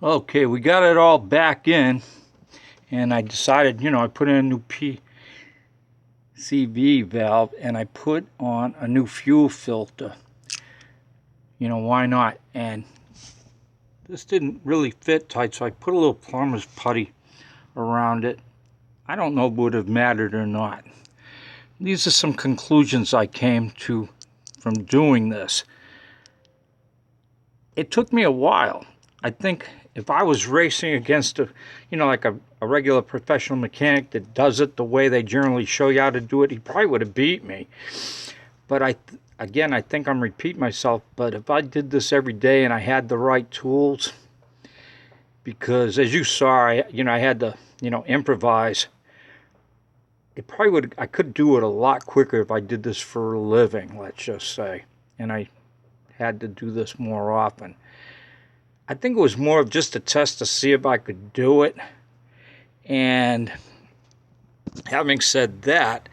Okay, we got it all back in, and I decided, I put in a new PCV valve, and I put on a new fuel filter. Why not? And this didn't really fit tight, so I put a little plumber's putty around it. I don't know if it would have mattered or not. These are some conclusions I came to from doing this. It took me a while. I think if I was racing against like a regular professional mechanic that does it the way they generally show you how to do it, he probably would have beat me. But I think I'm repeating myself, but if I did this every day and I had the right tools, because as you saw, I had to, improvise. It probably would, I could do it a lot quicker if I did this for a living, let's just say. And I had to do this more often. I think it was more of just a test to see if I could do it. And having said that,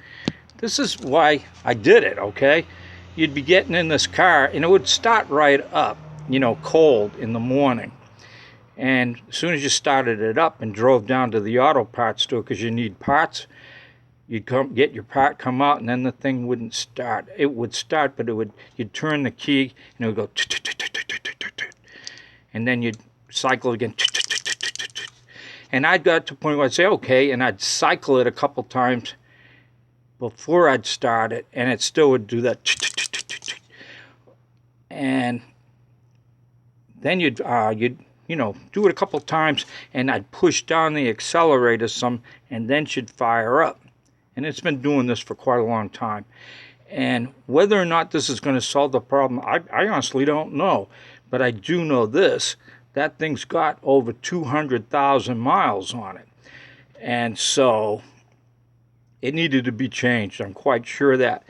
this is why I did it, okay? You'd be getting in this car, and it would start right up, cold in the morning. And as soon as you started it up and drove down to the auto parts store because you need parts, you'd get your part, come out, and then the thing wouldn't start. It would start, but you'd turn the key, and it would go, and then you'd cycle again. And I'd got to the point where I'd say, okay, and I'd cycle it a couple times before I'd start it, and it still would do that. And then you'd do it a couple times, and I'd push down the accelerator some, and then she'd fire up. And it's been doing this for quite a long time. And whether or not this is going to solve the problem, I honestly don't know. But I do know this, that thing's got over 200,000 miles on it. And so it needed to be changed. I'm quite sure of that.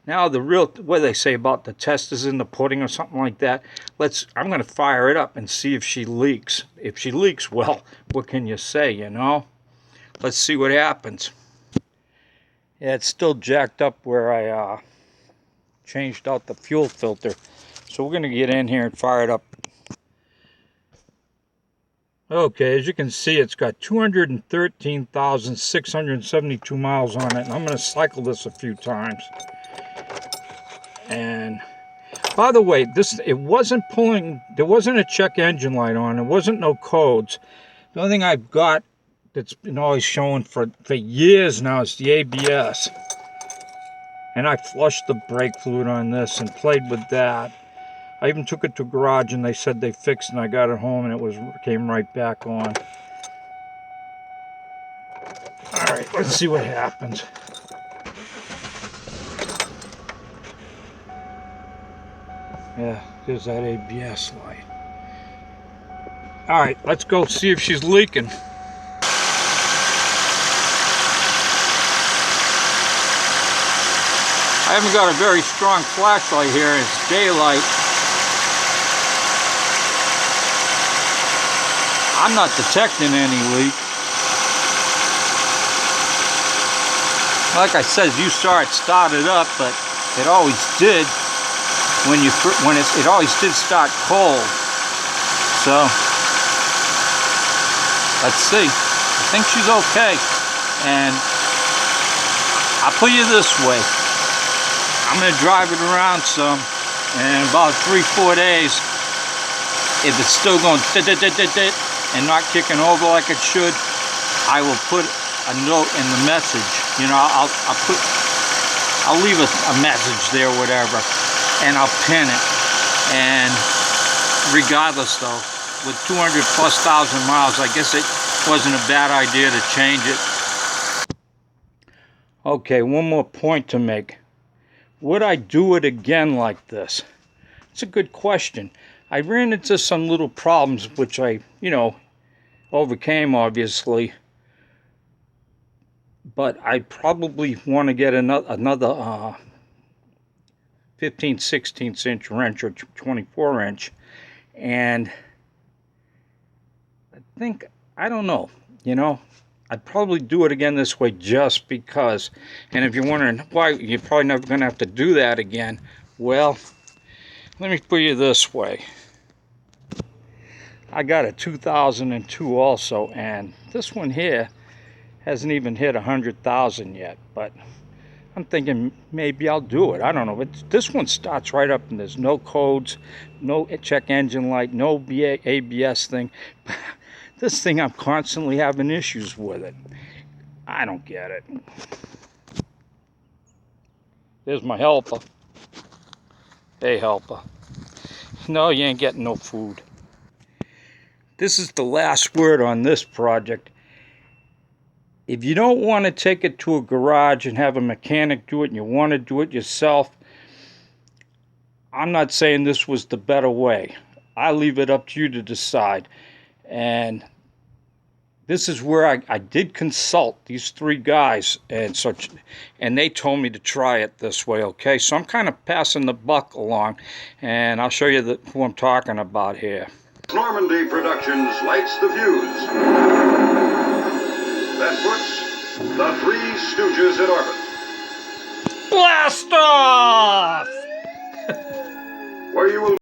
Now what do they say about the test is in the pudding or something like that? I'm going to fire it up and see if she leaks. If she leaks, well, what can you say, Let's see what happens. Yeah, it's still jacked up where I changed out the fuel filter. So we're going to get in here and fire it up. Okay, as you can see, it's got 213,672 miles on it. And I'm going to cycle this a few times. And by the way, it wasn't pulling, there wasn't a check engine light on. There wasn't no codes. The only thing I've got that's been always showing for years now is the ABS. And I flushed the brake fluid on this and played with that. I even took it to garage and they said they fixed it, and I got it home and it came right back on. Alright, let's see what happens. Yeah, there's that ABS light. Alright, let's go see if she's leaking. I haven't got a very strong flashlight here, it's daylight. I'm not detecting any leak. Like I said, you saw it started up, but it always did it always did start cold. So let's see. I think she's okay. And I'll put you this way. I'm going to drive it around some, and in about 3-4 days, if it's still going and not kicking over like it should, I will put a note in the message. I'll leave a message there, whatever, and I'll pin it. And regardless, though, with 200,000+ miles, I guess it wasn't a bad idea to change it. Okay, one more point to make. Would I do it again like this? It's a good question. I ran into some little problems, which I, overcame, obviously. But I probably want to get another 15/16 inch wrench or 24 inch. And I don't know, I'd probably do it again this way just because. And if you're wondering why, you're probably never going to have to do that again. Well, let me put you this way. I got a 2002 also, and this one here hasn't even hit 100,000 yet, but I'm thinking maybe I'll do it. I don't know. This one starts right up and there's no codes, no check engine light, no ABS thing. This thing, I'm constantly having issues with it. I don't get it. There's my helper. Hey, helper. No, you ain't getting no food. This is the last word on this project. If you don't want to take it to a garage and have a mechanic do it and you want to do it yourself, I'm not saying this was the better way. I leave it up to you to decide. And this is where I did consult these three guys and they told me to try it this way, okay? So I'm kind of passing the buck along, and I'll show you who I'm talking about here. Normandy Productions lights the fuse that puts the Three Stooges in orbit. Blast off! Where you will